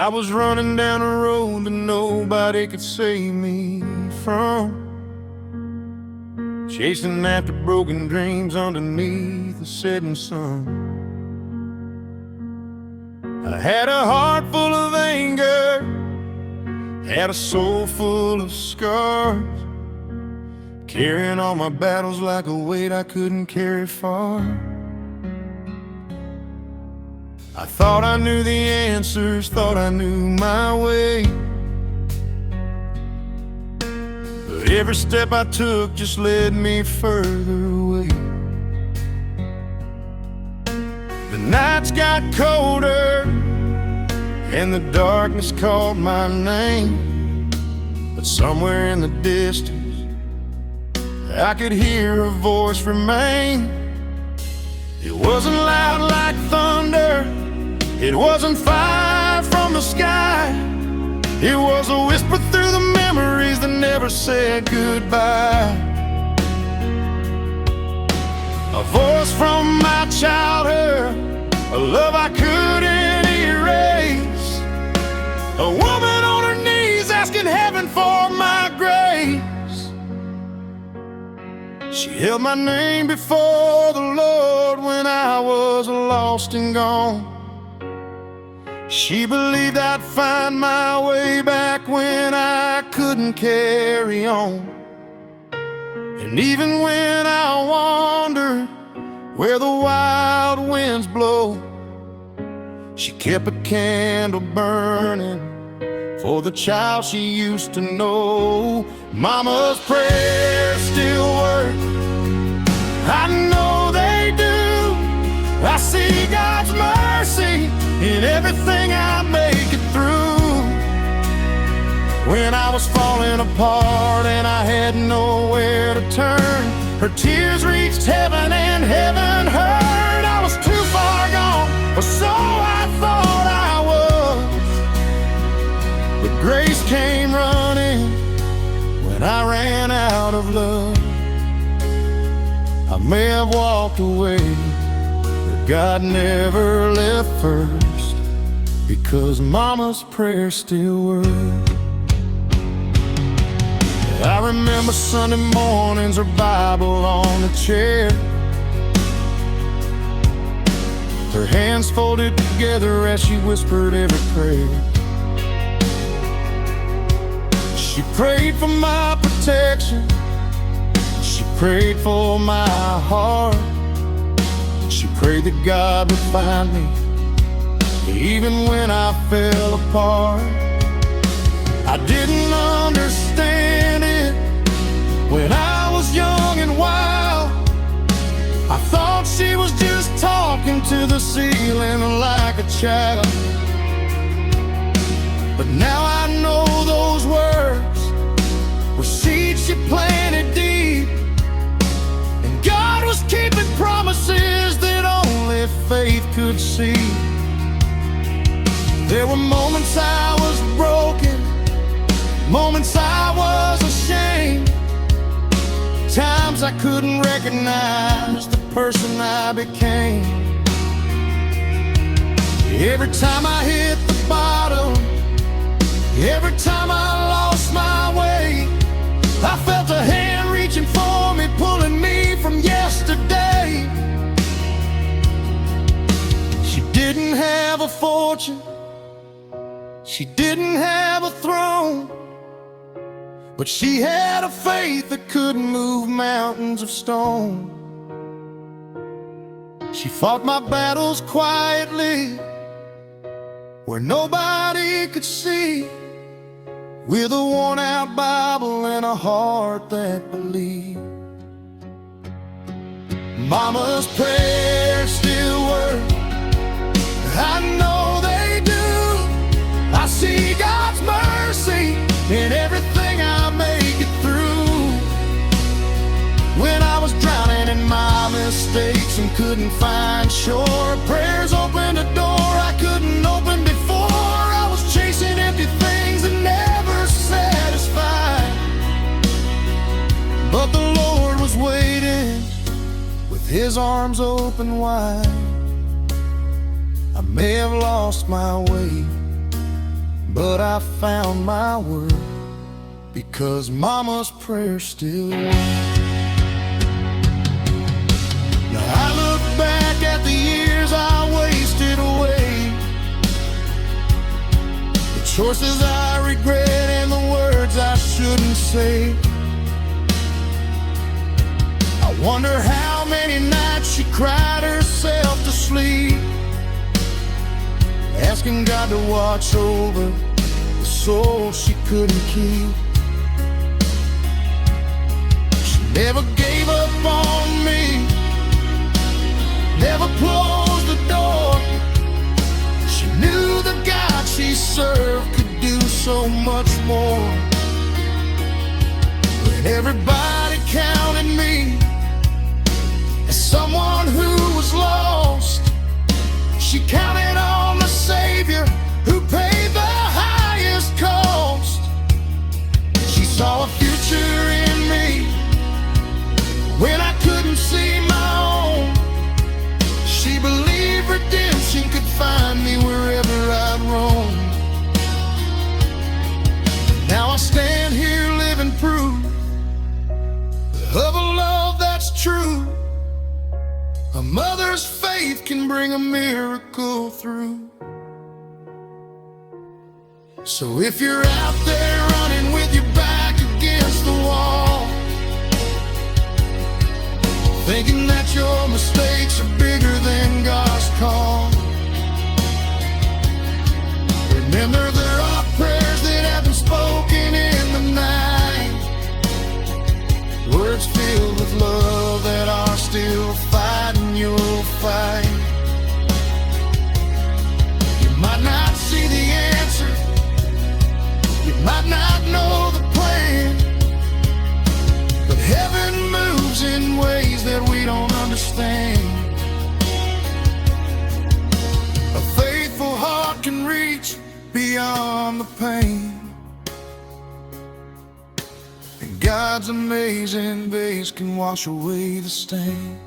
I was running down a road that nobody could save me from, chasing after broken dreams underneath the setting sun. I had a heart full of anger, had a soul full of scars, carrying all my battles like a weight I couldn't carry far. I thought I knew the answers, thought I knew my way, but every step I took just led me further away. The nights got colder and the darkness called my name, but somewhere in the distance I could hear a voice remain. It wasn't loud like thunder, it wasn't fire from the sky, it was a whisper through the memories that never said goodbye. A voice from my childhood, a love I couldn't erase, a woman on her knees asking heaven for my grace. She held my name before the Lord when I was lost and gone. She believed I'd find my way back when I couldn't carry on. And even when I wandered where the wild winds blow, she kept a candle burning for the child she used to know. Mama's prayers still work, I know they do. I see God's mercy in everything I make it through. When I was falling apart and I had nowhere to turn, her tears reached heaven and heaven heard. I was too far gone, or so I thought I was, but grace came running when I ran out of love. I may have walked away, but God never left first, because Mama's prayers still work. I remember Sunday mornings, her Bible on the chair, her hands folded together as she whispered every prayer. She prayed for my protection, she prayed for my heart, she prayed that God would find me even when I fell apart. I didn't understand it when I was young and wild. I thought she was just talking to the ceiling like a child, but now I know those words were seeds she planted deep, and God was keeping promises that only faith could see. There were moments I was broken, moments I was ashamed, times I couldn't recognize the person I became. Every time I hit the bottom, every time I lost my way, I felt a hand reaching for me, pulling me from yesterday. She didn't have a fortune, she didn't have a throne, but she had a faith that could move mountains of stone. She fought my battles quietly, where nobody could see, with a worn-out Bible and a heart that believed. Mama's prayers still work, I know they do. I see God's mercy in everything I make it through. When I was drowning in my mistakes and couldn't find shore, prayers opened a door I couldn't open before. I was chasing empty things that never satisfied, but the Lord was waiting with His arms open wide. I may have lost my way, but I found my word, because Mama's prayer still works. Now I look back at the years I wasted away, the choices I regret and the words I shouldn't say. I wonder how many nights she cried herself to sleep, asking God to watch over the soul she couldn't keep. She never gave up on me, never closed the door. She knew the God she served could do so much more. When everybody counted me as someone who was lost, she counted on the Savior who paid the highest cost. She saw a future in me when I couldn't see my own. She believed redemption could find me wherever I'd roam. Now I stand here living proof of a love that's true. A mother's faith can bring a miracle through. So if you're out there running with your back against the wall, thinking that your mistakes are bigger than God's call, remember there are prayers that have been spoken in the night, words filled with love that are still fighting your fight. You might not see the answer, you might not know the plan, but heaven moves in ways that we don't understand. A faithful heart can reach beyond the pain, and God's amazing grace can wash away the stain.